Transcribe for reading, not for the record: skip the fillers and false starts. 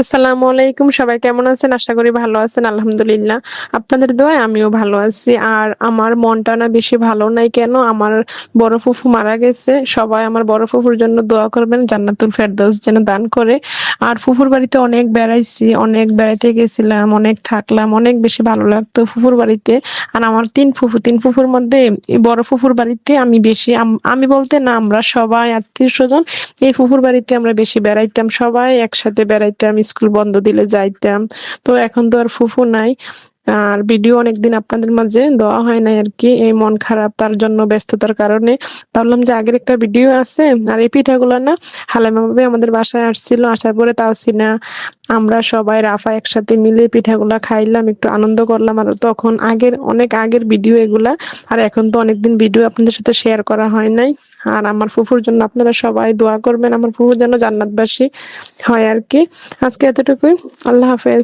আসসালামু আলাইকুম, সবাই কেমন আছেন? আশা করি ভালো আছেন। আলহামদুলিল্লাহ, আপনাদের দোয়ায় আমিও ভালো আছি। আর আমার মনটা না বেশি ভালো নাই। কেন? আমার বড় ফুফু মারা গেছে। সবাই আমার বড় ফুফুর জন্য দোয়া করবেন, জান্নাতুল ফেরদৌস যেন দান করে। আর ফুফুর বাড়িতে অনেক বেড়াইছি, অনেক বেড়াইতে গেছিলাম, অনেক থাকলাম, অনেক বেশি ভালো লাগতো ফুফুর বাড়িতে। আর আমার তিন ফুফুর মধ্যে এই বড় ফুফুর বাড়িতে আমি বেশি আমি বলতে না, আমরা সবাই আত্মীয় স্বজন এই ফুফুর বাড়িতে আমরা বেশি বেড়াইতাম, সবাই একসাথে বেড়াইতাম, স্কুল বন্ধ দিলে যাইতাম। তো এখন তো আর ফুফু নাই। আর ভিডিও অনেকদিন আপনাদের মাঝে দেওয়া হয় নাই আর কি, এই মন খারাপ, তার জন্য ব্যস্ততার কারণে ভাবলাম যে আগের একটা ভিডিও আছে। আর এই পিঠাগুলো না হালিমা ভাবি আমাদের বাসায় আসছিল, আসার পরে তাওসিনা আমরা সবাই রাফা একসাথে মিলে পিঠাগুলা খাইলাম, একটু আনন্দ করলাম। আর তখন অনেক আগের ভিডিও এগুলা। আর এখন তো অনেকদিন ভিডিও আপনাদের সাথে শেয়ার করা হয় নাই। আর আমার ফুফুর জন্য আপনারা সবাই দোয়া করবেন, আমার ফুফু যেন জান্নাতবাসী হয় আর কি। আজকে এতটুকুই। আল্লাহ হাফেজ।